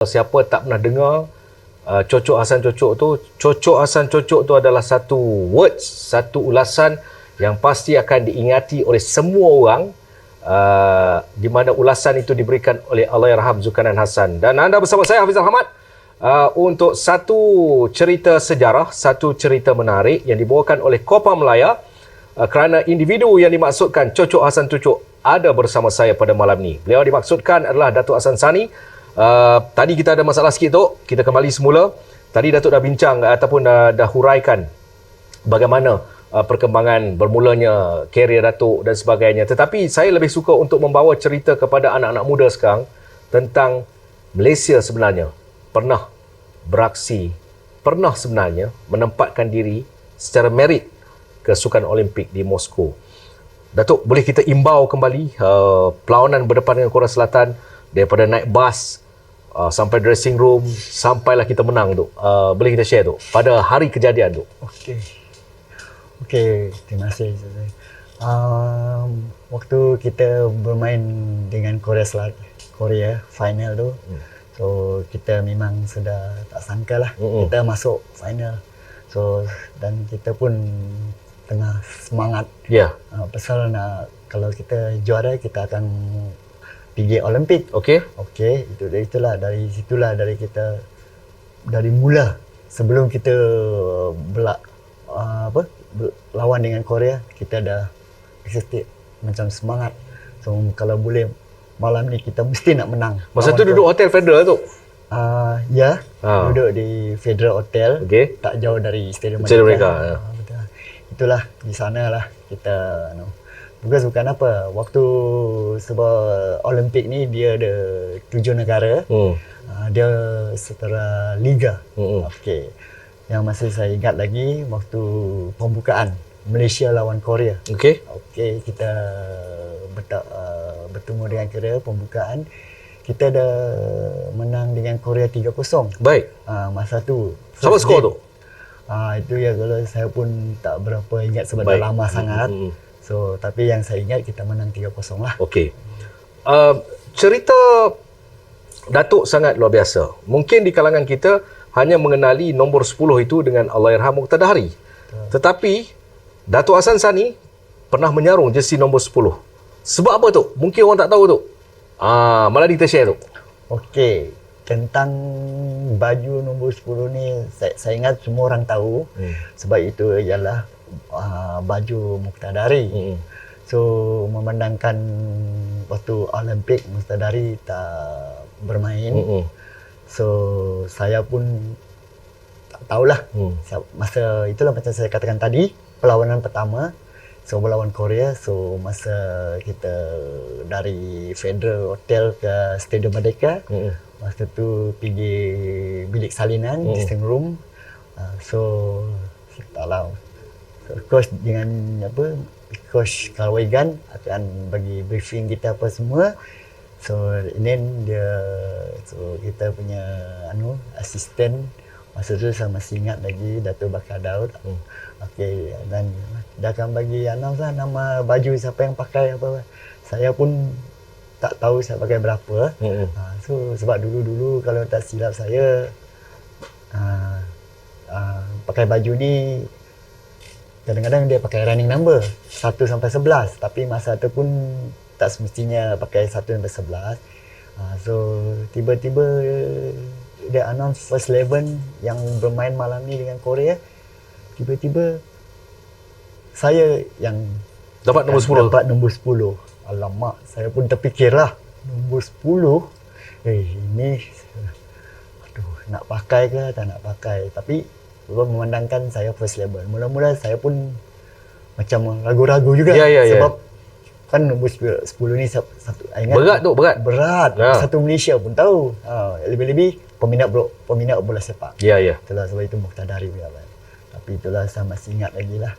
Siapa tak pernah dengar Cocok Hasan Cocok tu, Cocok Hasan Cocok tu adalah satu words, satu ulasan yang pasti akan diingati oleh semua orang, di mana ulasan itu diberikan oleh Allahyarham Zulkarnain Hassan. Dan anda bersama saya, Hafizal Hamad, untuk satu cerita sejarah, satu cerita menarik yang dibawakan oleh Kopa Melaya, kerana individu yang dimaksudkan Cocok Hasan Cocok ada bersama saya pada malam ni. Beliau dimaksudkan adalah Datuk Hassan Sani. Tadi kita ada masalah sikit tu, kita kembali semula. Tadi Datuk dah bincang ataupun dah huraikan bagaimana perkembangan bermulanya karier Datuk dan sebagainya. Tetapi saya lebih suka untuk membawa cerita kepada anak-anak muda sekarang tentang Malaysia sebenarnya pernah beraksi, pernah sebenarnya menempatkan diri secara merit ke Sukan Olimpik di Moskow. Datuk, boleh kita imbau kembali perlawanan berdepan dengan Korea Selatan, daripada naik bas sampai dressing room, sampailah kita menang tu. Boleh kita share tu pada hari kejadian tu. Okey, terima kasih. Waktu kita bermain dengan Korea Selatan, Korea final tu, so kita memang sudah tak sangka lah kita masuk final. So dan kita pun tengah semangat. Ya. Pasal kalau kita juara kita akan pergi Olimpik. Okey. Itulah dari situlah dari mula sebelum kita lawan dengan Korea, kita dah excited, macam semangat. So kalau boleh malam ni kita mesti nak menang. Masa tu duduk Hotel Federal tu? Duduk di Federal Hotel. Okey. Tak jauh dari Stadium Merdeka. Betul. Itulah di sanalah kita bukan apa, waktu sebab Olimpik ni dia ada 7 negara. Dia setara liga. Okey. Yang masih saya ingat lagi waktu pembukaan Malaysia lawan Korea. Okey, kita bertemu dengan Korea pembukaan. Kita dah menang dengan Korea 3-0. Baik. Masa tu. Sama skor tu? Itu ya, kalau saya pun tak berapa ingat sebab dah lama sangat. So, tapi yang saya ingat kita menang 3-0 lah. Okey. Cerita Datuk sangat luar biasa. Mungkin di kalangan kita hanya mengenali nombor 10 itu dengan Allahyarham Muqtada Hari. Tetapi Datuk Hassan Sani pernah menyarung jersey nombor 10. Sebab apa tu? Mungkin orang tak tahu tu. Malah kita share tu. Okey. Tentang baju nombor 10 ni, saya ingat semua orang tahu. Sebab itu ialah baju Muqtada Hari. So memandangkan waktu Olimpik Muqtada Hari tak bermain. So saya pun tak tahulah. Masa itulah macam saya katakan tadi, perlawanan pertama. So melawan Korea. So masa kita dari Federal Hotel ke Stadium Merdeka, masa tu pergi bilik salinan, dressing room. So taklah, coach dengan coach Kalwegan akan bagi briefing kita apa semua. So kita punya asisten masa tu saya masih ingat lagi, Dato' Bakar Daud. Okey, dan dia akan bagi announce lah nama baju siapa yang pakai apa. Saya pun tak tahu saya pakai berapa. So sebab dulu kalau tak silap saya pakai baju ni kadang-kadang dia pakai running number 1 sampai 11, tapi masa tu pun tak semestinya pakai 1 sampai 11. So tiba-tiba dia announce first 11 yang bermain malam ni dengan Korea. Tiba-tiba saya yang dapat nombor 10. Alamak, saya pun terfikirlah, nombor 10. Ini nak pakai ke tak nak pakai. Tapi memandangkan saya first 11. Mula-mula saya pun macam ragu-ragu juga. Sebab kan nombor 10 ni satu, ingat berat. Satu Malaysia pun tahu. Lebih-lebih peminat bola sepak. Itulah sebab itu Muqtada Hari. Tapi itulah saya masih ingat lagi lah.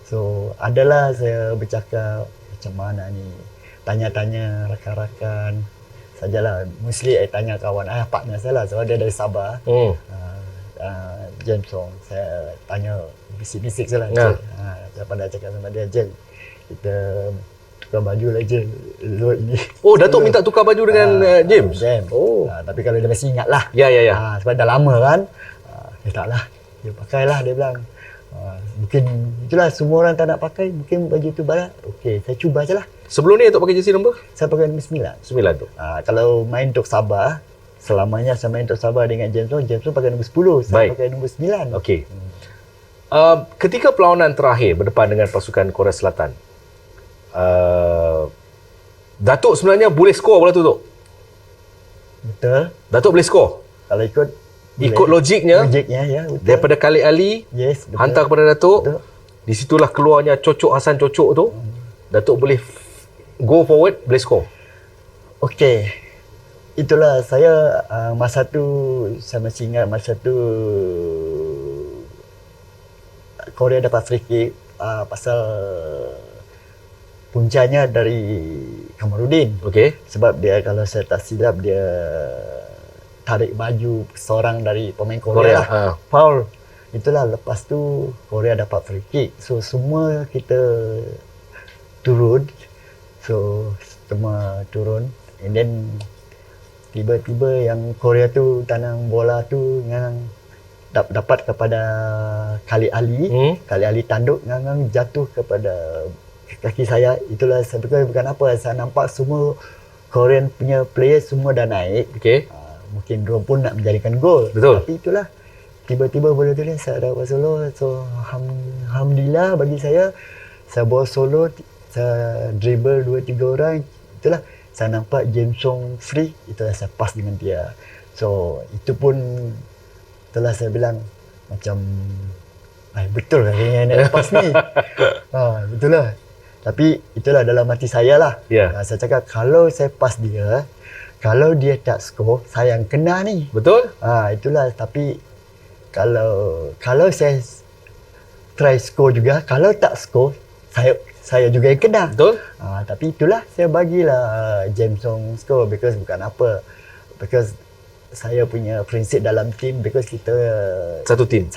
So adalah saya bercakap macam mana ni, tanya-tanya rakan-rakan sajalah. Mostly saya tanya kawan partner saya lah, sebab dia dari Sabah. James Song, saya tanya bisik-bisik saja lah. Saya pandai cakap sama dia, Jel, kita tukar baju lah je. Load ni. Oh, Datuk minta tukar baju dengan James? James. Oh. Tapi kalau dia masih ingat lah. Ya. Sebab dah lama kan. Dia tak lah. Dia pakailah, dia bilang. Mungkin itulah semua orang tak nak pakai. Mungkin baju tu barat. Okey, saya cuba je lah. Sebelum ni Datuk pakai jersey nombor? Saya pakai nombor 9. 9 tu. Kalau main untuk Sabah, selamanya saya main untuk Sabah dengan James Bond pakai nombor 10. Saya pakai nombor 9. Okey. Ketika perlawanan terakhir berdepan dengan pasukan Korea Selatan, Datuk sebenarnya boleh skor bola tu, Tok? Betul. Datuk boleh skor? Kalau ikut logiknya, ya, betul. daripada Khalid Ali, yes, betul. hantar kepada Datuk, Betul. di situlah keluarnya Cocok Hasan Cocok tu, Datuk boleh go forward, boleh skor. Okey. Itulah saya masa tu, saya masih ingat masa tu Korea dapat free kick pasal puncanya dari Kamarudin. Okey. Sebab dia, kalau saya tak silap, dia tarik baju seorang dari pemain Korea lah. Foul. Itulah, lepas tu Korea dapat free kick. So semua kita turun. So semua turun. And then tiba-tiba yang Korea tu tanang bola tu yang dapat kepada Khalid Ali. Khalid Ali tanduk ngang jatuh kepada kaki saya. Itulah saya bukan apa, saya nampak semua Korean punya player semua dah naik. Okey. Mungkin diorang pun nak menjadikan gol. Betul. Tapi itulah, tiba-tiba bola tu saya dapat solo. So alhamdulillah bagi saya bawa solo, saya dribble 2-3 orang. Itulah, saya nampak James Song free, itulah saya pass dengan dia. So itu pun, itulah saya bilang macam betul lah yang nak pass ni. Betul lah. Tapi itulah dalam hati saya lah. Saya cakap kalau saya pass dia, kalau dia tak skor, saya yang kena ni. Betul? Itulah. Tapi kalau saya try skor juga, kalau tak skor, saya juga yang kena. Betul? Tapi itulah, saya bagilah James Song skor, because bukan apa. Because saya punya prinsip dalam team, because kita satu tim.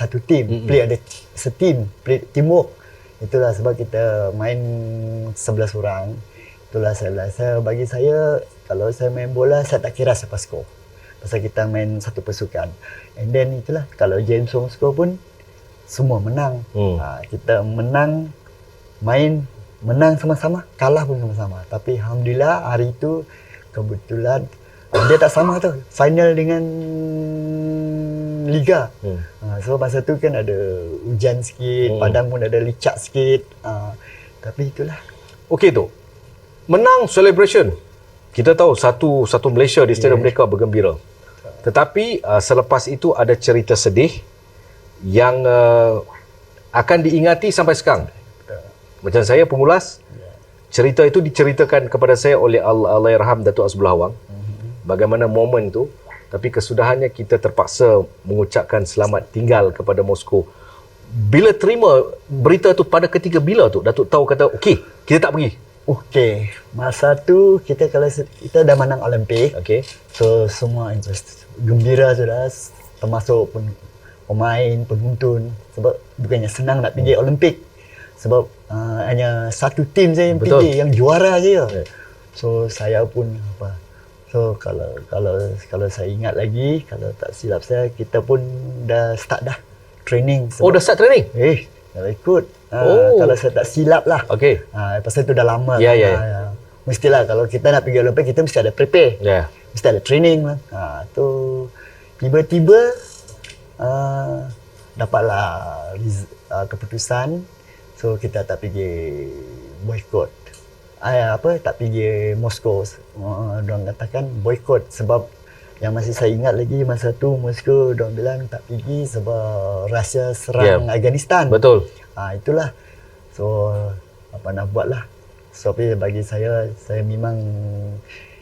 Play ada seteam, play teamwork. Itulah sebab kita main 11 orang. Itulah saya bagi saya, kalau saya main bola, saya tak kira siapa skor. Pasal kita main satu pasukan. And then itulah, kalau James Song skor pun semua menang. Kita menang, menang sama-sama, kalah pun sama-sama. Tapi alhamdulillah hari itu kebetulan dia tak sama tu, final dengan Liga. So masa tu kan ada hujan sikit, padang pun ada licak sikit. Tapi itulah. Okey tu. Menang celebration. Kita tahu satu Malaysia di Stadium Merdeka bergembira. Tetapi selepas itu ada cerita sedih yang akan diingati sampai sekarang. Macam saya pengulas, cerita itu diceritakan kepada saya oleh Allahyarham Datuk Hasbullah Awang. Bagaimana momen tu, tapi kesudahannya kita terpaksa mengucapkan selamat tinggal kepada Moskow. Bila terima berita tu, pada ketika bila tu Datuk tahu kata okey, kita tak pergi? Okey, masa tu kita kita dah menang Olimpik. Okey. So semua gembira sudah, termasuk pemain, penonton, sebab bukannya senang nak pergi Olimpik. Sebab hanya satu tim saja yang pergi, yang juara saja. So saya pun So kalau saya ingat lagi, kalau tak silap saya, kita pun dah start dah training. Dah start training? Kalau ikut. Kalau saya tak silap lah. Okey. Pasal itu dah lama. Ya. Mestilah kalau kita nak pergi Olimpik, kita mesti ada prepare. Mesti ada training lah. Tu tiba-tiba dapatlah keputusan. So kita tak pergi boycott. Tak pergi Moskow. Diorang katakan boycott sebab yang masih saya ingat lagi masa tu Moskow diorang bilang tak pergi sebab Rusia serang Afghanistan. Betul. Itulah. So apa nak buat lah. So bagi saya memang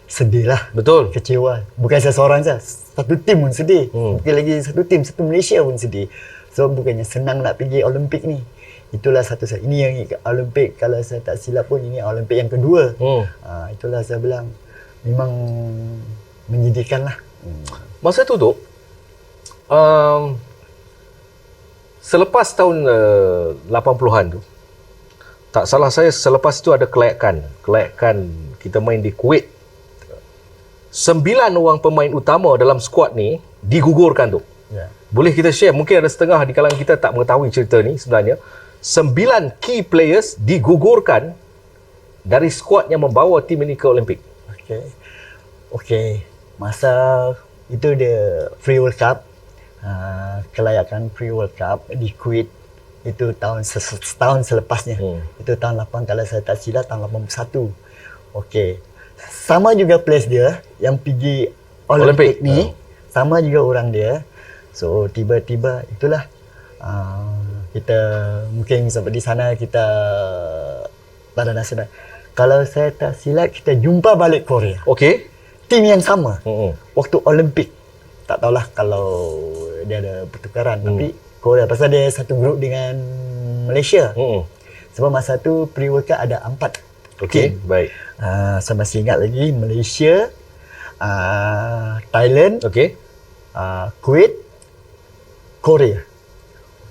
sedih lah. Betul. Kecewa. Bukan saya seorang saja. Satu tim pun sedih. Mungkin lagi satu tim, satu Malaysia pun sedih. So bukannya senang nak pergi Olimpik ni. Itulah satu saya. Ini yang Olimpik, kalau saya tak silap pun ini Olimpik yang kedua. Itulah saya bilang memang menyedihkan lah. Masa tu Dok, selepas tahun 80-an tu, tak salah saya selepas itu ada kelayakan kita main di Kuwait. 9 orang pemain utama dalam skuad ni digugurkan tu. Ya. Boleh kita share, mungkin ada setengah di kalangan kita tak mengetahui cerita ni sebenarnya. 9 key players digugurkan dari skuad yang membawa tim ini ke Olimpik. Okey. Masa itu dia Free World Cup, kelayakan Free World Cup di Kuwait itu setahun selepasnya. Itu tahun 8, kalau saya tak silap tahun 81. Okey. Sama juga place dia yang pergi Olimpik ni, sama juga orang dia. So tiba-tiba itulah kita mungkin sampai di sana kita pada nasional. Kalau saya tak silap kita jumpa balik Korea. Okey. Tim yang sama. Waktu Olimpik. Tak tahulah kalau dia ada pertukaran, tapi Korea pasal dia satu grup dengan Malaysia. Sebab masa tu pre-World Cup ada 4. Okey, baik. Saya masih ingat lagi Malaysia, Thailand, Okey. Kuwait, Korea.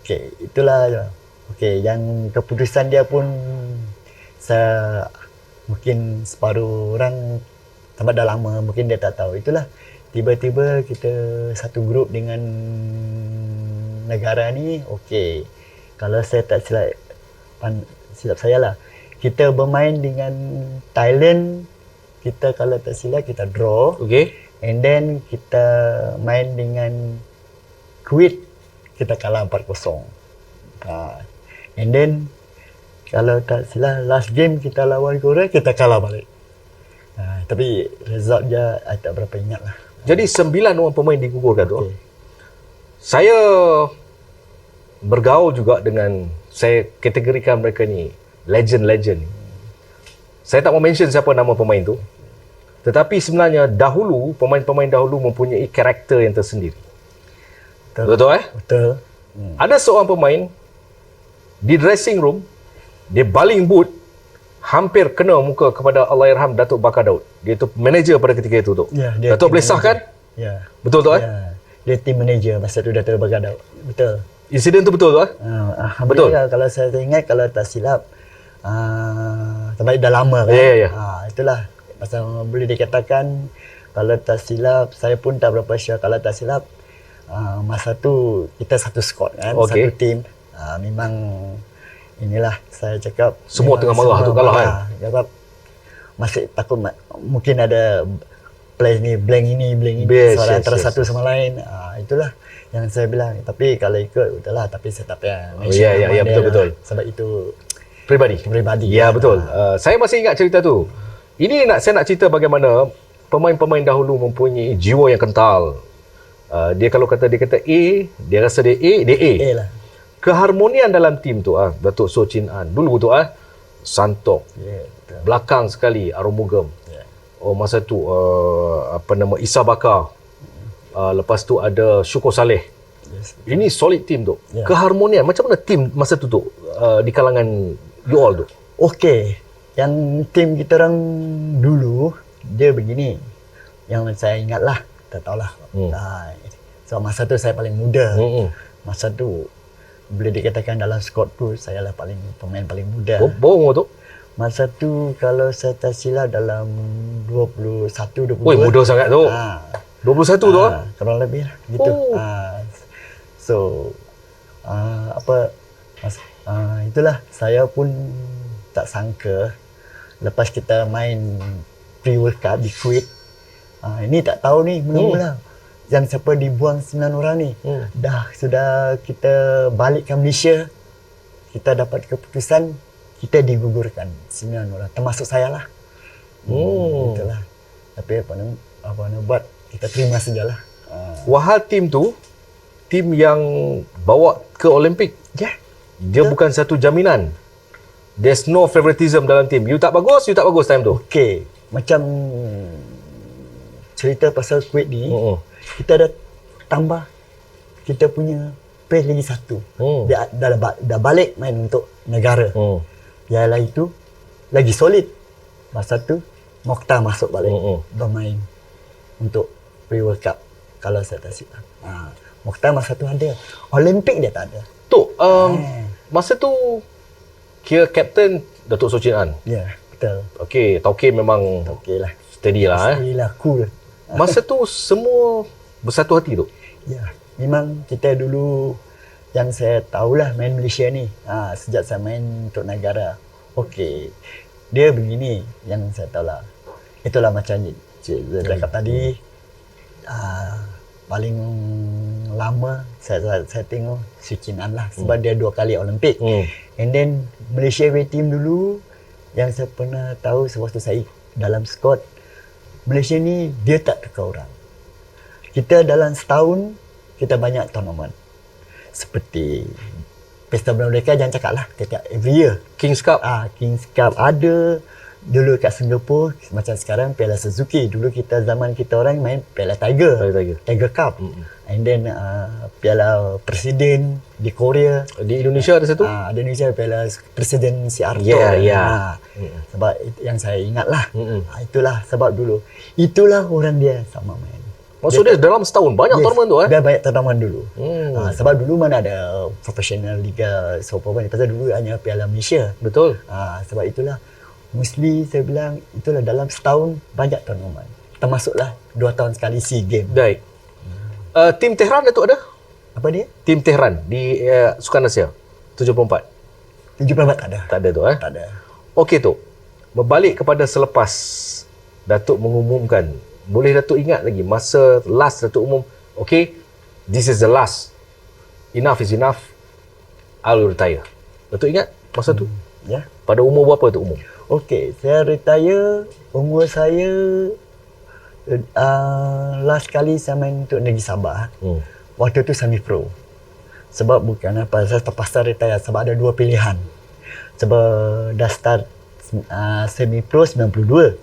Okey, itulah. Okey, yang keputusan dia pun saya mungkin separuh orang tambah dah lama mungkin dia tak tahu. Itulah tiba-tiba kita satu grup dengan negara ni. Okey, kalau saya tak silap saya lah, kita bermain dengan Thailand, kita kalau tak silap kita draw. Okey. And then kita main dengan Kuwait, kita kalah 4-0. And then kalau tak silap last game kita lawan Korea, kita kalah balik. Tapi result dia saya tak berapa ingat lah. Jadi 9 orang pemain digugurkan tu. Okay. Saya bergaul juga dengan, saya kategorikan mereka ni legend. Saya tak mau mention siapa nama pemain tu. Tetapi sebenarnya dahulu, pemain-pemain dahulu mempunyai karakter yang tersendiri. Betul eh? Betul. Ada seorang pemain di dressing room, dia baling boot, hampir kena muka kepada Allahyarham Datuk Bakar Daud. Dia tu manager pada ketika itu tu. Ya, Datuk boleh sahkan? Ya. Betul tu eh? Ya. Dia team manager masa tu Datuk Bakar Daud. Betul. Insiden tu betul tu eh? Betul. Kalau saya ingat, kalau tak silap, sebab dah lama kan. Ya. Itulah pasal boleh dikatakan, kalau tak silap, saya pun tak berapa sure. Kalau tak silap, masa tu kita satu squad kan, Okey. satu team. Memang inilah saya cakap. Semua tengah marah tu kalah kan. Sebab masih takut mungkin ada play ni, blank ini, soalan antara satu sama lain. Itulah yang saya bilang. Tapi kalau ikut udahlah, tapi saya tak payah mention nama dia betul. lah. Sebab itu Pribadi. kan. Ya, betul. Saya masih ingat cerita tu. Ini saya nak cerita bagaimana pemain-pemain dahulu mempunyai jiwa yang kental. Dia kalau kata A, dia rasa dia A, dia A. A lah. Keharmonian dalam tim tu, Datuk So Chin An dulu tu, Santok. Betul. Belakang sekali Arumugam. Oh, masa tu Isa Bakar. Lepas tu ada Syukur Saleh. Ini solid team tu. Keharmonian macam mana tim masa tu di kalangan you all tu? Okey, yang tim kita orang dulu dia begini. Yang saya ingat lah, tak tahulah. So masa tu saya paling muda. Masa tu boleh dikatakan dalam squad tu saya lah pemain paling muda. Bohong tu. Masa tu kalau saya tak silap dalam 21, 22. Woi, muda sangat tu. 21 tu kurang lebih lah gitu. So itulah saya pun tak sangka lepas kita main pre-World Cup di Kuwait. Ini tak tahu ni mula-mula yang siapa dibuang 9 orang ni. Sudah kita balik ke Malaysia, kita dapat keputusan kita digugurkan 9 orang, termasuk saya lah. Itulah. Tapi apa nak buat, kita terima sajalah. Wahal tim tu, tim yang bawa ke Olimpik. Dia bukan satu jaminan. There's no favoritism dalam tim. You tak bagus time tu. Okey, macam cerita pasal Kuwait ni, kita dah tambah kita punya page lagi satu. Dia dah balik main untuk negara. Ialah itu lagi solid. Masa tu Mokhtar masuk balik bermain untuk pre-World Cup kalau saya tak silap. Mokhtar masa tu ada. Olimpik dia tak ada. Tu masa tu Kira kapten Datuk Soh Chin An. Ya, betul. Okey, Tauke memang Okey lah. steady lah. Alhamdulillah, cool. Masa tu semua bersatu hati tu. Ya, memang kita dulu yang saya tahulah main Malaysia ni. Sejak saya main untuk negara. Okey. Dia begini yang saya tahulah. Itulah macam Cik cakap tadi. Paling lama saya tengok Soh Chin An lah sebab dia 2 kali Olimpik. And then Malaysia away team dulu yang saya pernah tahu sewaktu saya dalam squad, Malaysia ni dia tak tukar orang. Kita dalam setahun kita banyak tournament. Seperti Pesta Merdeka, jangan cakap lah, setiap every year. Kings Cup. Kings Cup ada. Dulu kat Singapura, macam sekarang Piala Suzuki. Dulu kita zaman kita orang main Piala Tiger. Tiger Cup. And then Piala Presiden di Korea. Di Indonesia ada satu? Ada Indonesia Piala Presiden si Arto. Sebab yang saya ingat lah. Itulah sebab dulu. Itulah orang dia sama main. Maksudnya dalam setahun banyak tournament tu Dia banyak tournament dulu. Sebab dulu mana ada professional liga serupa ni. Pasal dulu hanya Piala Malaysia. Betul. Sebab itulah mostly saya bilang itulah dalam setahun banyak tournament. Termasuklah 2 tahun sekali SEA Games. Baik. Tim Tehran Datuk ada? Apa dia? Tim Tehran di Sukan Asia 74. 74 tak ada. Tak ada tu Tak ada. Okey tu. Berbalik kepada selepas Datuk mengumumkan, boleh Datuk ingat lagi masa last Datuk umum, okay, this is the last. Enough is enough. I will retire. Datuk ingat masa tu? Ya. Pada umur berapa tu umur? Okey, saya retire umur saya last kali saya main untuk Negeri Sabah. Waktu tu semi pro. Sebab bukan apa, saya terpaksa retire sebab ada 2 pilihan. Sebab dah start semi pro 92.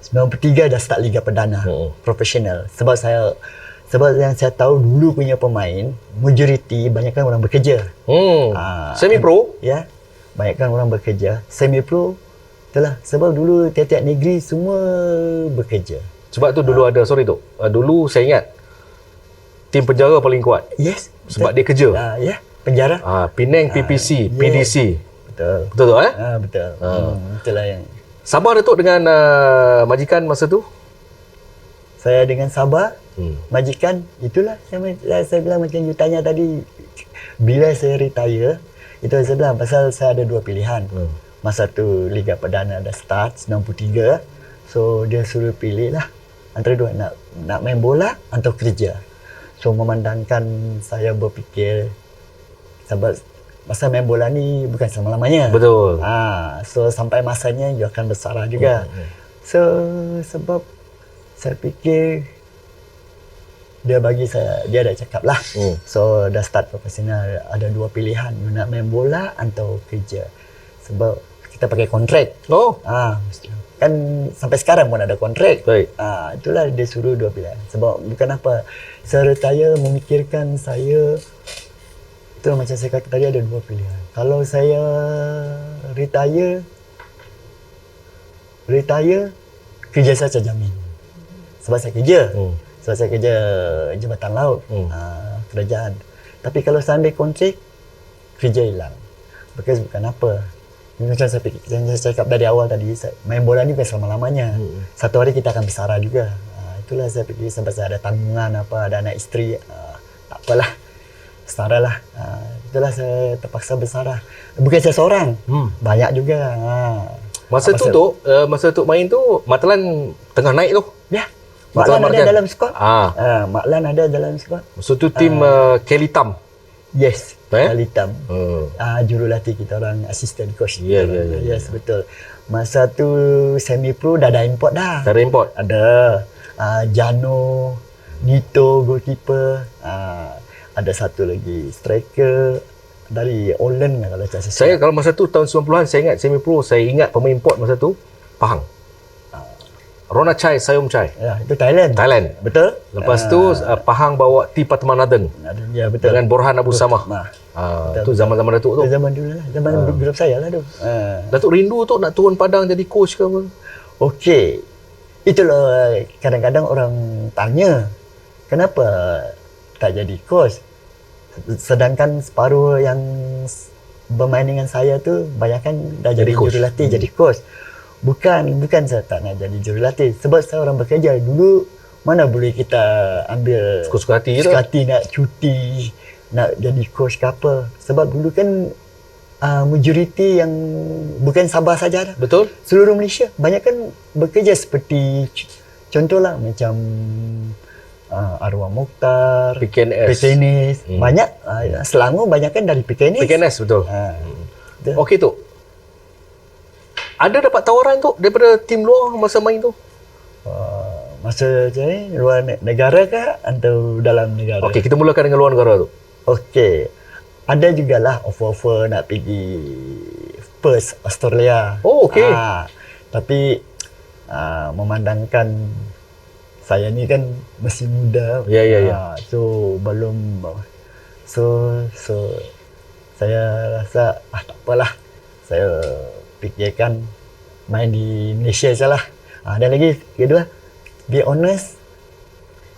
93 dah start Liga Perdana profesional. Sebab yang saya tahu dulu punya pemain majoriti banyakkan orang bekerja. Semi pro? Ya. Banyakkan orang bekerja. Semi pro itulah sebab dulu tiap-tiap negeri semua bekerja. Sebab tu dulu ada, sorry tu. Dulu saya ingat tim penjara paling kuat. Yes. Sebab dia kerja. Ya, penjara. Penang, PPC, yes. PDC. Betul. Betul tu betul. Itulah yang Sabar Datuk dengan majikan masa tu? Saya dengan Sabah, majikan, itulah saya bilang macam you tanya tadi, bila saya retire, itu saya bilang pasal saya ada 2 pilihan. Masa tu Liga Perdana dah start 93, so dia suruh pilih lah antara dua, nak main bola atau kerja. So memandangkan saya berfikir sebab masa main bola ni bukan selama-lamanya. Betul. So sampai masanya you akan bersara juga. So sebab saya fikir dia bagi saya, dia dah cakap lah. So dah start profesional, ada 2 pilihan, you nak main bola atau kerja. Sebab kita pakai kontrak. Kan sampai sekarang pun ada kontrak. Baik. Itulah dia suruh 2 pilihan. Sebab bukan apa, saya retire memikirkan saya. Itu macam saya kata tadi, ada 2 pilihan. Kalau saya retire, kerja saya jamin. Sebab saya kerja. Sebab saya kerja Jabatan Laut, kerajaan. Tapi kalau saya ambil kontrak, kerja hilang. Bukan apa. Macam saya cakap dari awal tadi, main bola ni bukan selama-lamanya. Satu hari kita akan bersara juga. Itulah saya fikir sebab saya ada tanggungan ada anak isteri. Tak apalah. Bersara lah. Itulah saya terpaksa bersara. Bukan saya seorang. Banyak juga. Masa tu main tu, Matlan tengah naik tu. Ya. Maklan ada dalam squad. Maklan ada dalam squad. Masa tu tim Kelly Tam. Yes. Kelly Tam. Jurulatih kita orang, assistant coach. Yes, betul. Masa tu semi pro dah ada import dah. Dah ada import? Ada. Jano, Nito, goalkeeper. Ada satu lagi striker dari Holland kalau saya. Kalau masa tu tahun 90-an saya ingat semi pro, saya ingat pemain import masa tu Pahang. Rona Chai, Sayom Chai. Ya, itu Thailand. Betul. Lepas tu Pahang bawa T Patmanaden. Ya, betul. Dengan Borhan Abu Samah. Tu zaman-zaman Datuk tu. Zaman dulu lah. Zaman grup saya lah tu. Datuk rindu tu nak turun padang jadi coach ke apa? Okey. Itulah kadang-kadang orang tanya, kenapa tak jadi coach? Sedangkan separuh yang bermain dengan saya tu banyakkan dah jadi coach. jurulatih, jadi coach. Bukan saya tak nak jadi jurulatih sebab saya orang bekerja. Dulu mana boleh kita ambil Suka-suka hati je suka hati nak cuti, nak jadi coach ke apa. Sebab dulu kan majoriti yang bukan Sabah saja dah. Betul? Seluruh Malaysia banyak kan bekerja seperti contohlah macam Arwah Mokhtar, PKNS. Banyak Selangor banyak kan dari PKNS. PKNS betul. Betul. Okey tu. Ada dapat tawaran tu daripada tim luar masa main tu? Masa macam ni luar negara ke atau dalam negara? Okey, kita mulakan dengan luar negara tu. Okey. Ada jugalah offer-offer nak pergi Perth, Australia. Oh, okey. Tapi memandangkan saya ni kan masih muda. Ya. So belum so saya rasa tak apalah. Saya fikirkan main di Malaysia sajalah. Dan lagi kedua, be honest,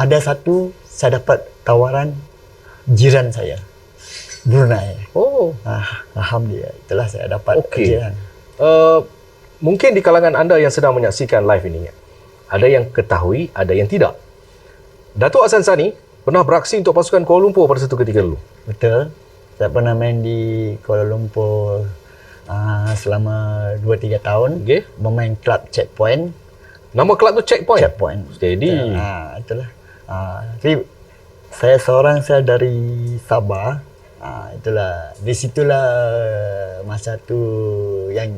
ada satu saya dapat tawaran jiran saya, Brunei. Oh. Alhamdulillah, itulah saya dapat jiran. Mungkin di kalangan anda yang sedang menyaksikan live ini, ada yang ketahui, ada yang tidak. Datuk Hassan Sani pernah beraksi untuk pasukan Kuala Lumpur pada satu ketika dulu. Betul. Saya pernah main di Kuala Lumpur selama 2-3 tahun. Okay. Bermain klub Checkpoint. Nama kelab tu Checkpoint? Checkpoint. Steady. Itulah. Tapi saya dari Sabah. Itulah. Di situlah masa tu yang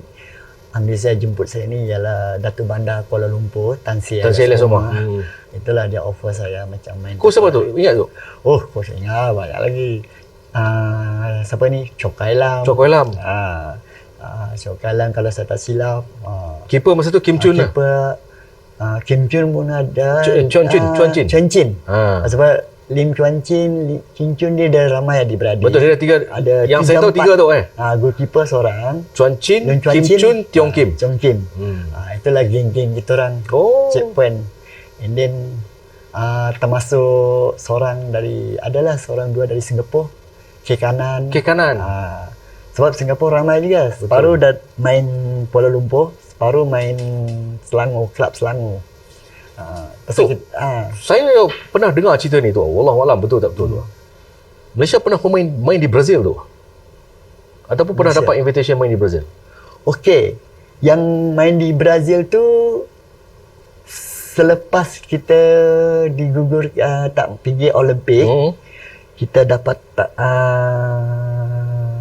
ambil saya, jemput saya ni ialah Datuk Bandar Kuala Lumpur, Tan Sri Lesoma. Itulah dia offer saya macam main. Coach siapa tu? Ingat tu? Oh, coach ingat banyak lagi. Siapa ni? Chokai Lam. Chokai Lam kalau saya tak silap. Keeper masa tu Kim Chun lah. Keeper Kim Chun pun ada. Chuan Chin. Sebab Lim Chuan Chin, Kim Chun dia dah ramai adik-beradik. Betul, dia ada tiga. Ada yang saya tahu 3 tu goalkeeper seorang. Chuan Chin, Kim Chun, Tiong Kim. Itulah geng-geng kita orang. Checkpoint. And then termasuk adalah seorang dua dari Singapura. Kiri kanan. Sebab Singapura ramai juga. Separuh dah main Kuala Lumpur, separuh main Selangor, klub Selangor. Saya pernah dengar cerita ni tu. Wallahualam betul tak betul tu. Malaysia pernah main di Brazil tu. Ataupun pernah dapat invitation main di Brazil. Okey. Yang main di Brazil tu selepas kita digugur tak pergi Olimpik, kita dapat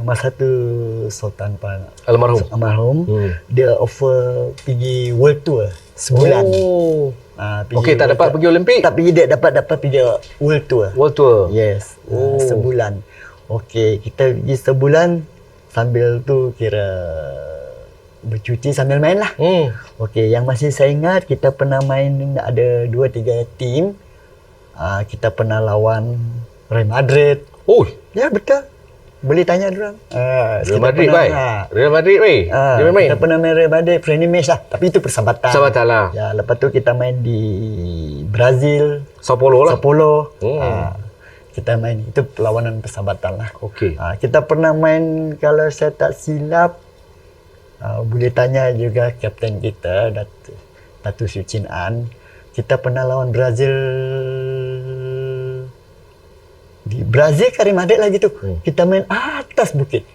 masa tu Sultan almarhum dia offer pergi world tour sebulan. Okey, tak dapat pergi Olimpik. Tak pergi, dia dapat pergi world tour. Yes. Sebulan. Okey, kita pergi sebulan sambil tu kira bercuti sambil main lah. Okey, yang masih saya ingat kita pernah main ada 2-3 tim. Kita pernah lawan Real Madrid. Oh, ya betul. Boleh tanya diorang. Real Madrid baik. Real Madrid baik. Dia main. Kita pernah main Real Madrid, friendly match lah. Tapi itu persahabatan. Persahabatan lah. Ya, lepas tu kita main di Brazil. Sao Paulo lah. Kita main, itu perlawanan persahabatan lah. Okey. Kita pernah main, kalau saya tak silap, boleh tanya juga kapten kita, Datuk Siew Chin An. Kita pernah lawan Brazil. Di Brazil ke Real Madrid lagi tu. Kita main atas bukit.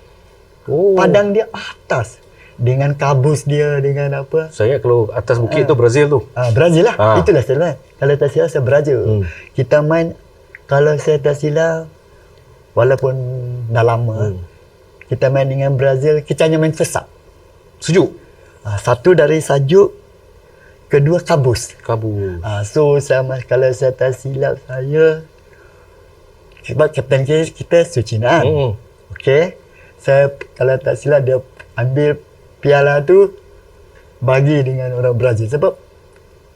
Padang dia atas. Dengan kabus dia, dengan apa. Saya kalau atas bukit tu Brazil tu. Brazil lah. Itulah saya main. Kalau tak silap saya Brazil. Kita main, kalau saya tak silap, walaupun dah lama, kita main dengan Brazil, kita hanya main first up. Sejuk? Satu dari sajuk, kedua kabus. So kalau saya tak silap saya, sebab kapten kita Siew Chin An. Okey. Saya kalau tak silap dia ambil piala tu bagi dengan orang Brazil sebab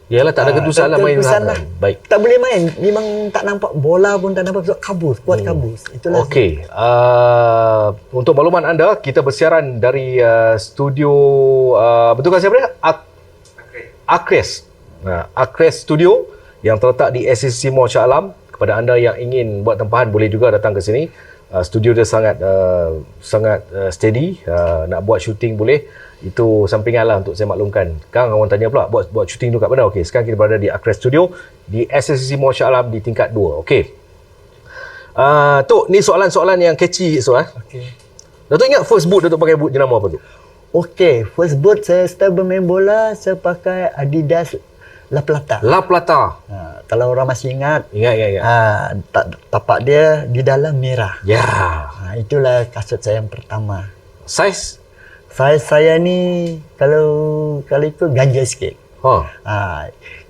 yalah tak ada ketusan lah main lah. Baik. Tak boleh main. Memang tak nampak bola pun tak nampak sebab kabus, kuat kabus. Itulah. Okey. Untuk makluman anda, kita bersiaran dari studio betul kan siapa dia? Acres. Acres Studio yang terletak di SCC Mall Shah Alam, Kepada anda yang ingin buat tempahan, boleh juga datang ke sini. Studio dia sangat steady. Nak buat syuting boleh. Itu sampingan lah untuk saya maklumkan. Sekarang orang tanya pula, buat syuting tu kat mana? Okey, sekarang kita berada di Acres Studio di SSC Mall Shah Alam di tingkat 2. Okey. Tok, ni soalan-soalan yang catchy soal. Okey. Datuk ingat first boot Datuk pakai boot jenama apa tu? Okey, first boot saya start bermain bola, saya pakai Adidas La Plata. La Plata. Kalau orang masih ingat, Ingat. tapak dia di dalam merah. Ya. Itulah kasut saya yang pertama. Saiz? Saya ni kalau itu ganjil sikit.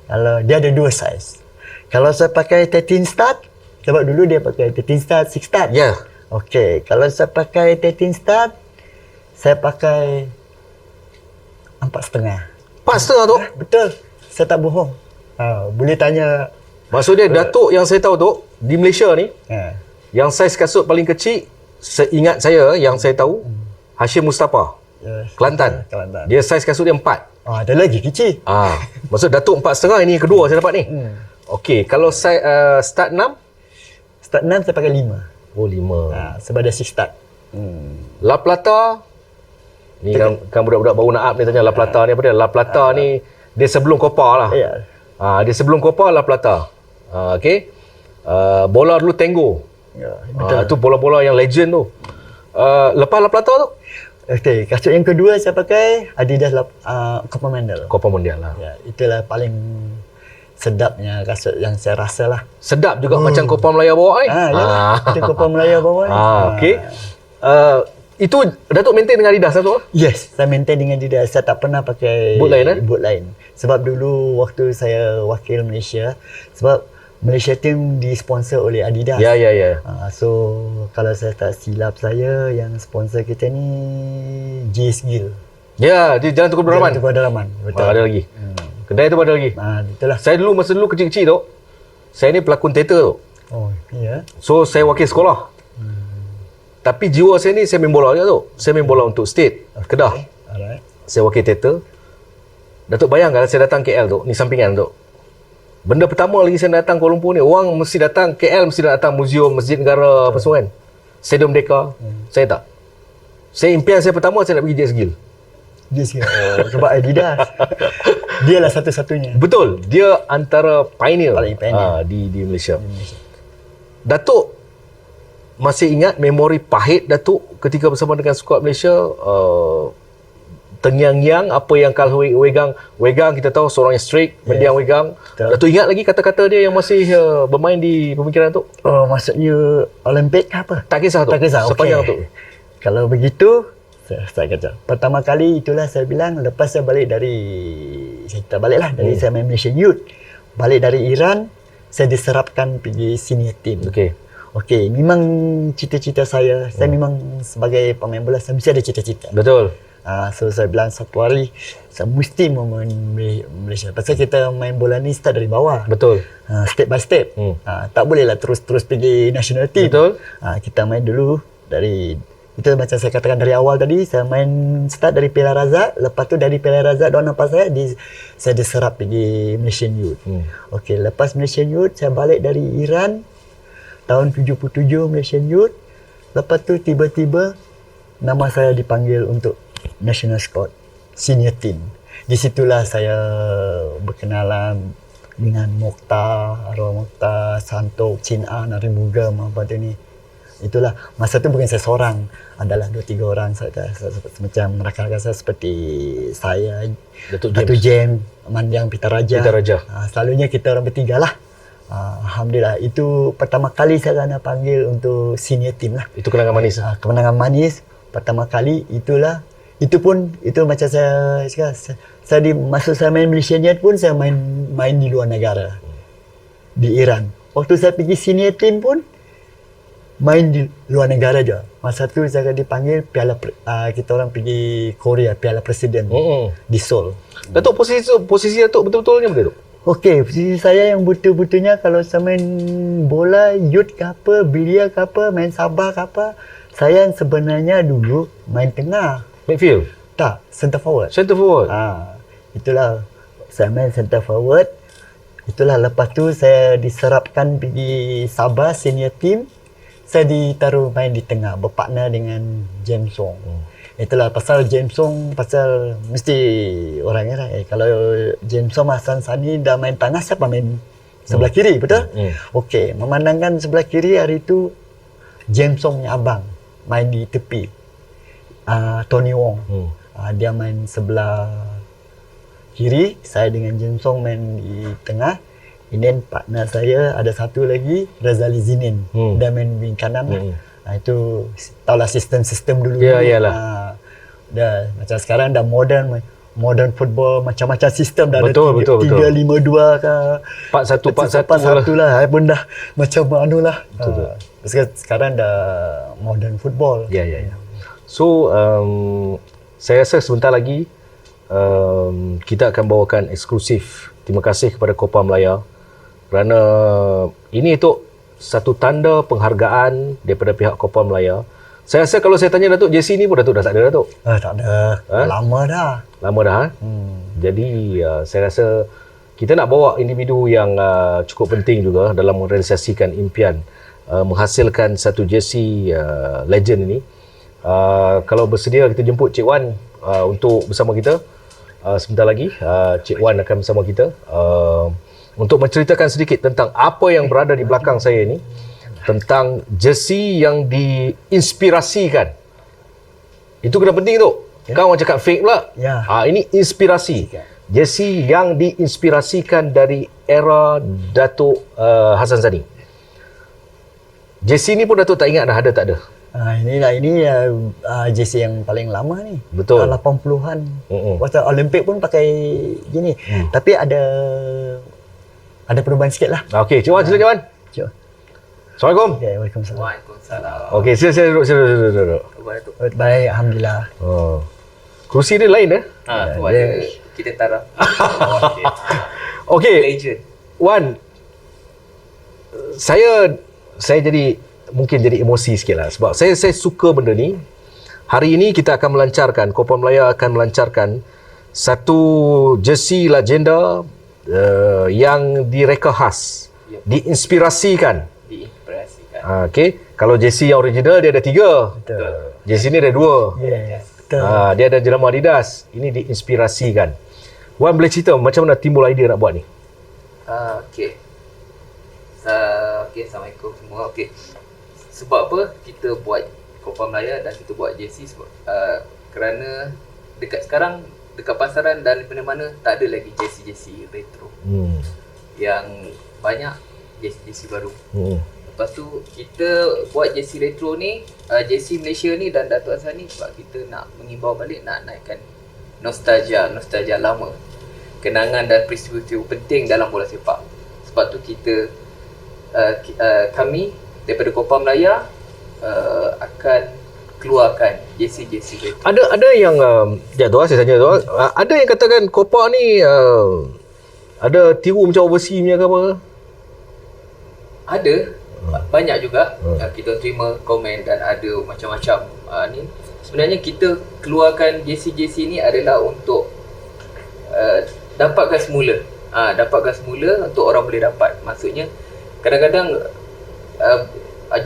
Kalau dia ada 2 saiz. Kalau saya pakai 13 start, sebab dulu dia pakai 13 start, 6 start. Ya. Okey, kalau saya pakai 13 start, saya pakai 4,5. 4,5 tu? Betul. Saya tak bohong. Boleh tanya. Maksud dia Datuk yang saya tahu tu di Malaysia ni, yang saiz kasut paling kecil, seingat saya yang saya tahu, Hashim Mustafa. Kelantan. Dia saiz kasut dia 4. Ada lagi kecil. Maksud Datuk 4,5, ini yang kedua saya dapat ni. Okey, kalau saya start 6? Start 6 saya pakai 5. Oh, 5. Sebab dia 6 start. La Plata. Ni kan budak-budak baru nak up ni tanya La Plata ni apa dia? La Plata ni dia sebelum Copa lah. Ya. Dia sebelum Copa La Plata. Okey. Bola dulu Tango. Ya, betul. Itu bola-bola yang legend tu. Lepas La Plata tu? Okey, kasut yang kedua saya pakai Adidas Copa Mundial. Copa Mundial lah. Ya, itulah paling sedapnya kasut yang saya rasa lah. Sedap juga macam Copa Melaya bawa ni. Itu Copa Melaya bawa ni. Okey. Itu Datuk maintain dengan Adidas tu? Yes, saya maintain dengan Adidas. Saya tak pernah pakai boot lain. Sebab dulu waktu saya wakil Malaysia, sebab Malaysia team disponsor oleh Adidas. Ya. So kalau saya tak silap saya, yang sponsor kita ni JS Gill. Ya, di Jalan Tunku Abdul Rahman. Tunku Abdul Rahman. Betul. Ada lagi. Kedai tu ada lagi. Itulah. Saya masa dulu kecil-kecil tu, saya ni pelakon teater tu. Oh, ya. So saya wakil sekolah. Tapi jiwa saya ni saya main bola juga tu. Saya main bola untuk state Kedah. Alright. Saya wakil teater. Datuk bayangkan saya datang KL tu, ni sampingan tu. Benda pertama lagi saya datang Kuala Lumpur ni, orang mesti datang KL, mesti datang muzium Masjid Negara apa semua kan. Stadium Merdeka. Saya tak. Impian saya pertama saya nak pergi JS Gill. Sebab Adidas. Dia lah satu-satunya. Betul. Dia antara pioneer, di Malaysia. Datuk masih ingat memori pahit Datuk ketika bersama dengan skuad Malaysia, terngiang-ngiang apa yang kalau Wegang kita tahu seorang yang strict, mendiang Wegang. Datuk ingat lagi kata-kata dia yang masih bermain di pemikiran Datuk? Maksudnya Olimpik ke apa? Tak kisah Datuk. Sepanjang Datuk. Kalau begitu, saya kata pertama kali itulah saya bilang, lepas saya balik dari saya main Malaysian Youth, balik dari Iran, saya diserapkan pergi senior team. Okey, memang cita-cita saya memang sebagai pemain bola saya mesti ada cita-cita. Betul. So saya bilang satu hari saya mesti main Malaysia. Pasal kita main bola ni start dari bawah. Betul. Step by step. Tak bolehlah terus pergi national team. Betul. Kita main dulu dari itu macam saya katakan dari awal tadi, saya main start dari Piala Razak, lepas tu dari Piala Razak diorang nampak saya diserap pergi Malaysian Youth. Okey, lepas Malaysian Youth saya balik dari Iran tahun 77 Malaysian Youth. Lepas tu tiba-tiba nama saya dipanggil untuk National Squad Senior Team. Di situlah saya berkenalan dengan Arwah Mokhtar, Santok, Chin An, Arimugam, apa tu ni. Itulah masa tu bukan saya seorang, adalah 2-3 orang saya macam rakan-rakan saya seperti saya, Datuk James, Mandiang Peter Raja. Selalunya kita orang bertiga lah. Alhamdulillah, itu pertama kali saya kena panggil untuk senior team lah. Itu kenangan manis. Kemenangan manis pertama kali itulah. Itu macam saya masa saya main Malaysian Youth pun saya main di luar negara, di Iran. Waktu saya pergi senior team pun main di luar negara je. Masa tu saya dipanggil kita orang pergi Korea, Piala Presiden di Seoul. Datuk posisi Datuk betul-betulnya boleh Datuk? Okey, posisi saya yang betul-betulnya kalau saya main bola youth ke apa, biliar ke apa, main Sabah ke apa, saya sebenarnya dulu main tengah. Midfield? Tak, center forward. Center forward? Itulah, saya main center forward. Itulah, lepas tu saya diserapkan pergi Sabah senior team. Saya ditaruh main di tengah, berpartner dengan James Song. Itulah pasal James Song, pasal mesti orang kata, kalau James Song Hassan Sani dah main tengah, siapa main sebelah kiri, betul? Okey, memandangkan sebelah kiri hari itu James Song punya abang main di tepi. Tony Wong. Dia main sebelah kiri, saya dengan James Song main di tengah. Ini partner saya ada satu lagi, Razali Zinin. Dia main wing kanan lah. Itu tahulah sistem-sistem dulu. Ya, iyalah. Dah macam sekarang dah modern football, macam-macam sistem dah. Betul, ada 3-5-2 ke 4-1-4-1 lah. Saya pun dah macam anu lah. Sekarang dah modern football. Ya. So saya rasa sebentar lagi kita akan bawakan eksklusif. Terima kasih kepada Copa Melaya kerana ini itu satu tanda penghargaan daripada pihak Copa Melaya. Saya rasa kalau saya tanya Datuk, JC ni pun Datuk dah tak ada, Datuk? Tak ada. Lama dah. Lama dah. Jadi saya rasa kita nak bawa individu yang cukup penting juga dalam merealisasikan impian menghasilkan satu JC legend ini. Kalau bersedia kita jemput Cik Wan untuk bersama kita. Sebentar lagi Cik Wan akan bersama kita untuk menceritakan sedikit tentang apa yang berada di belakang saya ini, tentang jersey yang diinspirasikan. Itu kena penting tu. Kau orang cakap fake pula. Ini inspirasi. Jersey yang diinspirasikan dari era Datuk Hassan Sani. Jersey ni pun Datuk tak ingat dah ada tak ada. Ini jersey yang paling lama ni. Betul. 80-an. Waktu Olimpik pun pakai gini. Tapi ada perubahan sikit lah. Okey, Cik Wan, sila Cik Wan. Assalamualaikum. Okay, Waalaikumsalam. Waalaikumsalam. Okey, sila duduk. Baik, Alhamdulillah. Kerusi dia lain Tu ada kita taraf. Okey. Legend. Wan, saya mungkin jadi emosi sikit lah sebab saya suka benda ni. Hari ini kita akan melancarkan, Copa Melaya akan melancarkan satu jersey legenda yang direka khas, diinspirasikan. Okey, kalau jersey yang original dia ada 3. Betul. Jersey ni ada 2. Betul. Dia ada jenama Adidas. Ini diinspirasikan. Wan boleh cerita macam mana timbul idea nak buat ni? Okey. Assalamualaikum semua. Okey. Sebab apa kita buat Copa Melaya dan kita buat jersey sebab kerana dekat sekarang dekat pasaran dan mana-mana tak ada lagi jersey retro. Yang banyak jersey baru. Lepas tu kita buat jersey retro ni, jersey Malaysia ni dan Datuk Hassan ni sebab kita nak mengimbau balik, nak naikkan nostalgia lama, kenangan dan peristiwa penting dalam bola sepak. Sebab tu kita kami daripada Copa Melaya akan keluarkan jersey retro. Ada yang saya tanya tu, ada yang katakan Copa ni ada tiru macam overseas punya ke apa? Ada banyak juga kita terima komen dan ada macam-macam ni. Sebenarnya kita keluarkan jersey ni adalah untuk dapatkan semula. Dapatkan semula untuk orang boleh dapat. Maksudnya kadang-kadang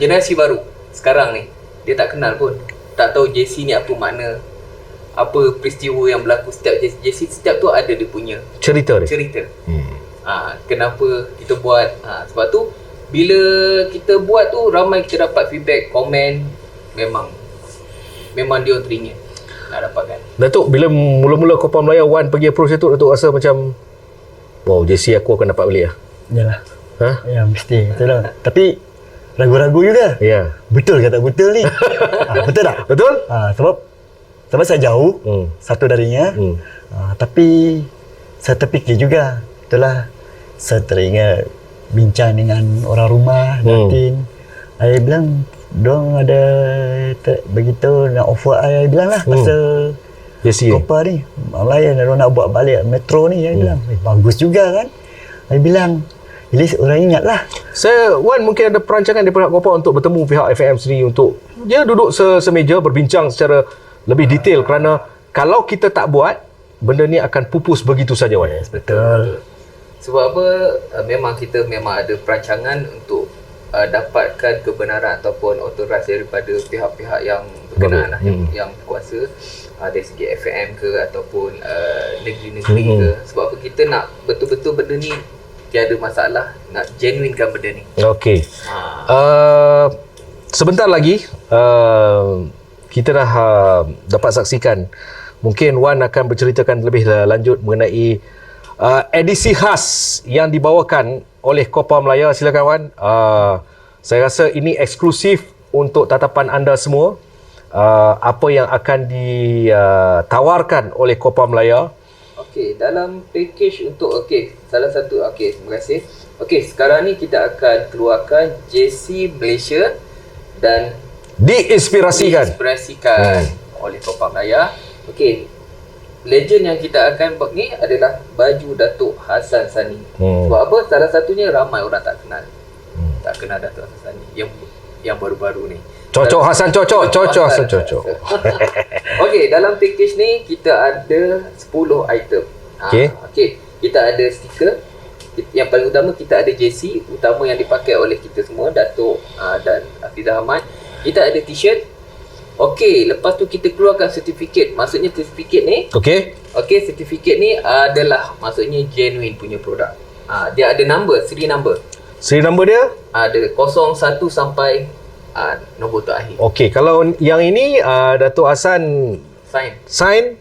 generasi baru sekarang ni dia tak kenal pun, tak tahu jersey ni apa makna, apa peristiwa yang berlaku setiap jersey, setiap tu ada dia punya cerita. Kenapa kita buat, sebab tu bila kita buat tu ramai kita dapat feedback, komen, memang dia teringin nak dapatkan. Datuk, bila mula-mula Copa Melaya Wan pergi approach tu, Datuk rasa macam wow, jersey aku akan dapat beli lah? Yalah. Ya, mesti. Betul lah. Tapi ragu-ragu juga. Ya. Betul ke tak betul ni? Betul tak? Betul? Sebab saya jauh satu darinya. Tapi saya terfikir juga. Itulah saya teringat bincang dengan orang rumah, Datin. Saya bilang, diorang ada begitu nak offer saya bilang lah pasal Copa ni. Malaya diorang nak buat balik Metro ni. Saya bilang, bagus juga kan. Saya bilang, jadi orang ingat lah. Wan mungkin ada perancangan daripada Copa untuk bertemu pihak FAM sendiri untuk dia duduk semeja berbincang secara lebih detail kerana kalau kita tak buat, benda ni akan pupus begitu saja, Wan. Yes, betul. Sebab apa? Memang kita memang ada perancangan untuk dapatkan kebenaran ataupun otorasi daripada pihak-pihak yang berkenaan lah, yang kuasa, dari segi FM ke ataupun negeri-negeri ke. Sebab apa kita nak betul-betul benda ni tiada masalah, nak genuinekan benda ni. Okey. Sebentar lagi kita dah dapat saksikan, mungkin Wan akan berceritakan lebih lanjut mengenai edisi khas yang dibawakan oleh Copa Melaya. Silakan Wan. Saya rasa ini eksklusif untuk tatapan anda semua. Apa yang akan ditawarkan oleh Copa Melaya. Okey, dalam package untuk salah satu terima kasih. Okey, sekarang ni kita akan keluarkan JC Malaysia dan Diinspirasikan oleh Copa Melaya. Okey, legend yang kita akan buat ni adalah baju Datuk Hassan Sani. Sebab apa? Salah satunya ramai orang tak kenal. Tak kenal Datuk Hassan Sani yang baru-baru ni. Cocok Hassan, cocok Hassan, cocok. Okey, dalam package ni kita ada 10 item. Okey, kita ada stiker. Yang paling utama kita ada JC utama yang dipakai oleh kita semua, Datuk dan Hafizah Ahmad. Kita ada t-shirt. Okey, lepas tu kita keluarkan sertifikat. Maksudnya sertifikat ni, sertifikat ni adalah maksudnya genuine punya produk. Dia ada number, seri number. Seri number dia? Ada 01 sampai nombor terakhir. Okey, kalau yang ini Datuk Hassan sign,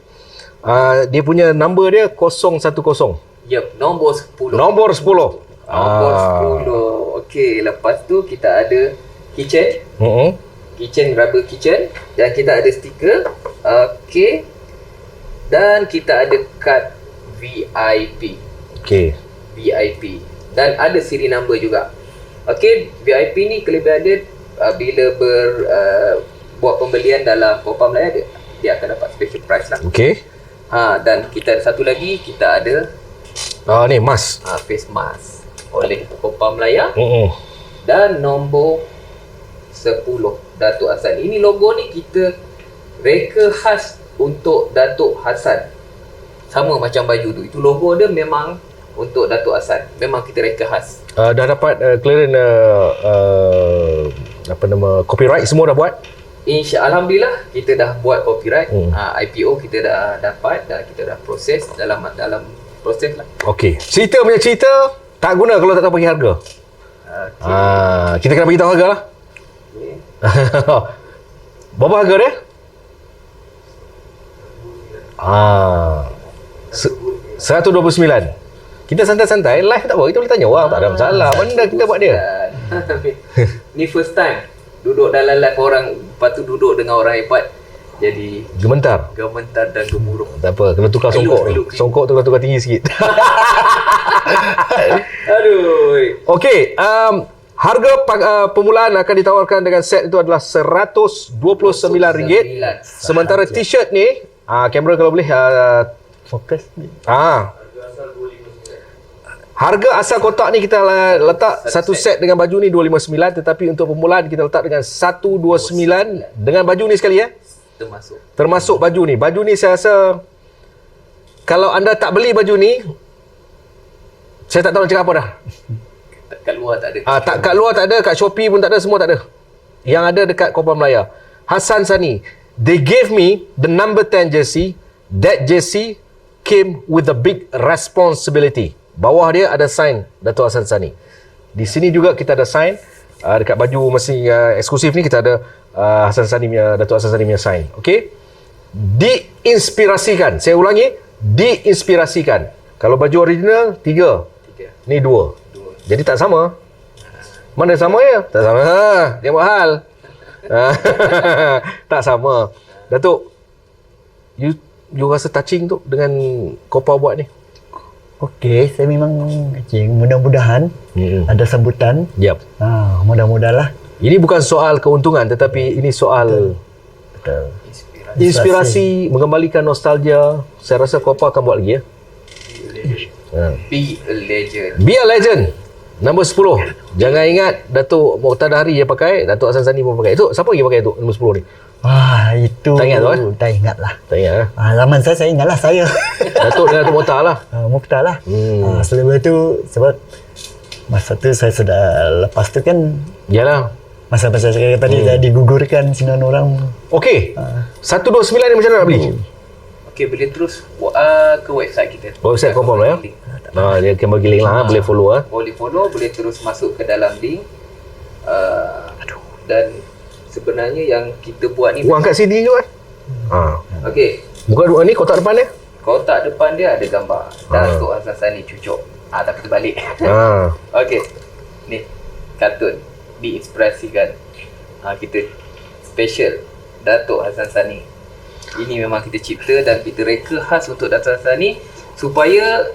dia punya number dia 010. Yep, nombor 10. Nombor 10. Nombor 10. Okey, lepas tu kita ada kitchen. Kitchen, rubber kitchen. Dan kita ada stiker. Okey. Dan kita ada kad VIP. Okey. VIP. Dan ada siri number juga. Okey, VIP ni kelebihan dia bila buat pembelian dalam Copa Melaya, dia akan dapat special price lah. Okey. Dan kita ada satu lagi, kita ada ni mask. Face mask oleh Copa Melaya. Dan nombor 10 Datuk Hassan. Ini logo ni kita reka khas untuk Datuk Hassan. Sama macam baju tu. Itu logo dia memang untuk Datuk Hassan. Memang kita reka khas. Dah dapat clearance copyright semua dah buat? Alhamdulillah kita dah buat copyright. IPO kita dah dapat dan kita dah proses dalam proses lah. Okey. Cerita tak guna kalau tak tahu bagi harga. Kita kena bagi tahu harga lah. Berapa harga dia? 129. Kita santai-santai, live tak apa, kita boleh tanya orang, tak ada masalah. Benda kita buat dia. Ni first time duduk dalam live orang, lepas tu duduk dengan orang hebat. Jadi gementar dan gemuruh. Tak apa, kena tukar songkok. Songkok tukar tinggi sikit. Aduh. Okey, harga permulaan akan ditawarkan dengan set itu adalah RM129. Sementara t-shirt ni, kamera kalau boleh fokus ni. Harga asal kotak ni kita letak satu set dengan baju ni 259, tetapi untuk permulaan kita letak dengan 129 dengan baju ni sekali termasuk baju ni. Baju ni saya rasa kalau anda tak beli baju ni, saya tak tahu nak cakap apa dah. Kat luar tak ada. Kat luar tak ada, kat Shopee pun tak ada, semua tak ada. Yang ada dekat Copa Melaya. Hassan Sani, they gave me the number 10 jersey. That jersey came with a big responsibility. Bawah dia ada sign Datuk Hassan Sani. Di sini juga kita ada sign. Dekat baju masih eksklusif ni kita ada Datuk Hassan Sani punya sign. Okey. Diinspirasikan. Saya ulangi, diinspirasikan. Kalau baju original 3. Ni 2. Jadi tak sama. Mana sama ya? Tak sama. Dia mahal. Tak sama. Datuk, you rasa touching tu dengan Copa buat ni? Okey, saya memang mudah-mudahan ada sambutan. Yep. Mudah-mudahlah. Ini bukan soal keuntungan, tetapi ini soal Betul. inspirasi, mengembalikan nostalgia. Saya rasa Copa akan buat lagi ya. Be a legend. Be a legend. Nombor 10. Jangan ingat Datuk Moqtadari yang pakai, Datuk Hassan Sani pun pakai. Itu siapa lagi pakai tu nombor 10 ni? Itu Tak ingat tu, eh? tak ingat lah. Tak ingat lah. Zaman saya ingat lah saya. Datuk dengan Datuk Mokhtar lah. Mokhtar lah. Selepas tu, sebab masa tu saya sudah lepas tu kan, Yalah. masa-masa saya tadi dah digugurkan 9 orang. Okey. 129 ni macam mana nak beli? Okey, boleh terus ke website kita. Website Kopam lah, ya? Dia akan bagi link lah, boleh follow lah. Boleh follow, boleh terus masuk ke dalam link. Dan sebenarnya yang kita buat ni, Angkat sini je kan? okey, Bukan ni kotak depan dia? kotak depan dia ada gambar Datuk Hassan Sani cucuk. Tapi terbalik. Okey. Ni kartun diinspirasikan kita special Datuk Hassan Sani. Ini memang kita cipta dan kita reka khas untuk Datuk Hassan Sani supaya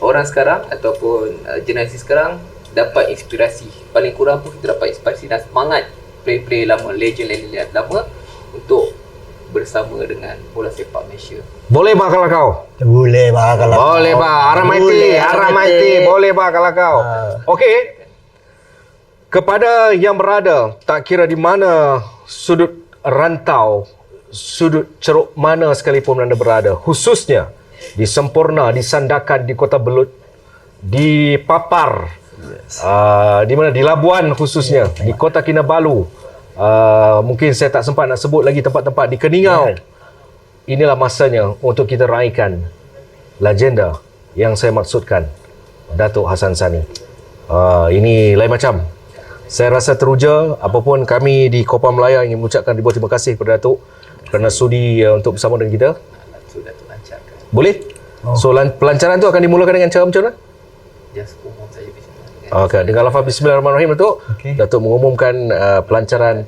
orang sekarang ataupun generasi sekarang dapat inspirasi. Paling kurang pun kita dapat inspirasi dan semangat player-player lama, legend-legend lama untuk bersama dengan bola sepak Malaysia. Boleh bah kalau kau? Boleh bah kalau Boleh bah. Aramaiti. Boleh bah kalau kau. Okey. Kepada yang berada, tak kira di mana sudut rantau, sudut ceruk mana sekalipun anda berada, khususnya di Sempurna, di Sandakan, di Kota Belud, di Papar, di mana, di Labuan khususnya, di Kota Kinabalu, mungkin saya tak sempat nak sebut lagi tempat-tempat di Keningau. Inilah masanya untuk kita raikan legenda yang saya maksudkan, Datuk Hassan Sani. Ini lain macam. Saya rasa teruja, apapun kami di Kopam Melaya ingin mengucapkan ribuan terima kasih kepada Datuk kerana sudi untuk bersama dengan kita. Sudah terlancarkan. Boleh? So pelancaran tu akan dimulakan dengan cara macam mana? Just umum saja bismillah. Okey, dengan lafaz bismillahirrahmanirrahim, Datuk. Datuk mengumumkan pelancaran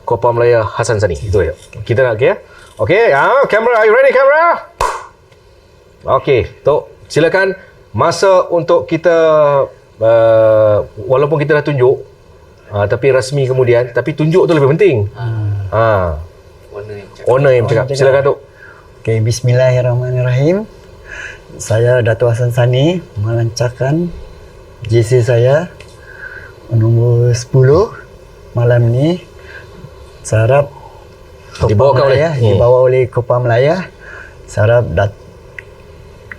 Kopam Melaya Hassan Sani. Itu ya. Kita nak ya. Okey, kamera, are you ready kamera? Okey, Tok, silakan masa untuk kita walaupun kita dah tunjuk tapi rasmi kemudian, tapi tunjuk tu lebih penting. Owner yang bercakap. Silakan Tok. Okey, bismillahirrahmanirrahim. Saya Datuk Hassan Sani melancarkan JC saya nombor 10 malam ni. Saya harap dibawa oleh Kopam Melaya. Saya harap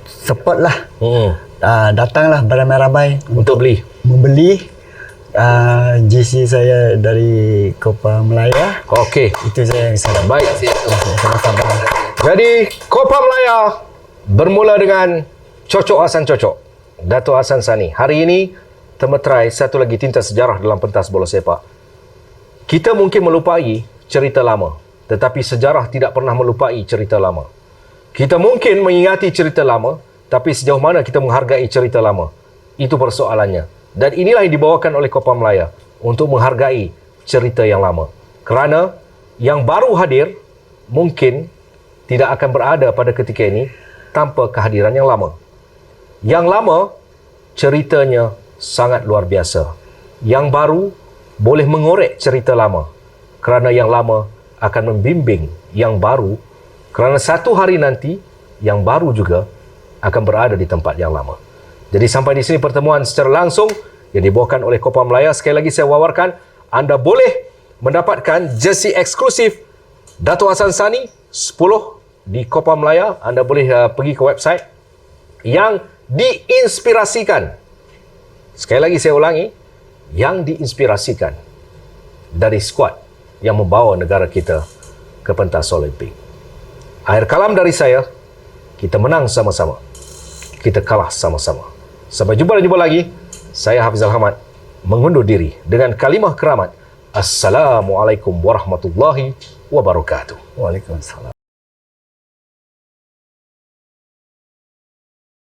support lah. Datanglah beramai-ramai untuk membeli JC saya dari Kopam Melaya. Okey. Itu saya yang saya Baik. sama-sama. Jadi Kopam Melaya bermula dengan Cocok Hassan Cocok, Datuk Hassan Sani. Hari ini temeterai satu lagi tinta sejarah dalam pentas bola sepak. Kita mungkin melupai cerita lama, tetapi sejarah tidak pernah melupai cerita lama. Kita mungkin mengingati cerita lama, tapi sejauh mana kita menghargai cerita lama? Itu persoalannya. Dan inilah yang dibawakan oleh Kopam Melaya untuk menghargai cerita yang lama. Kerana yang baru hadir mungkin tidak akan berada pada ketika ini tanpa kehadiran yang lama. Yang lama ceritanya sangat luar biasa. Yang baru boleh mengorek cerita lama. Kerana yang lama akan membimbing yang baru. Kerana satu hari nanti yang baru juga akan berada di tempat yang lama. Jadi sampai di sini pertemuan secara langsung yang dibawakan oleh Kopam Melaya. Sekali lagi saya wawarkan, anda boleh mendapatkan jersey eksklusif Datuk Hassan Sani 10 di Kopam Melaya. Anda boleh pergi ke website yang diinspirasikan. Sekali lagi saya ulangi, yang diinspirasikan dari skuad yang membawa negara kita ke pentas Olimpik. Akhir kalam dari saya, kita menang sama-sama, kita kalah sama-sama. Sampai jumpa lagi. Saya Hafizal Hamad mengundur diri dengan kalimah keramat. Assalamualaikum warahmatullahi wabarakatuh. Waalaikumsalam.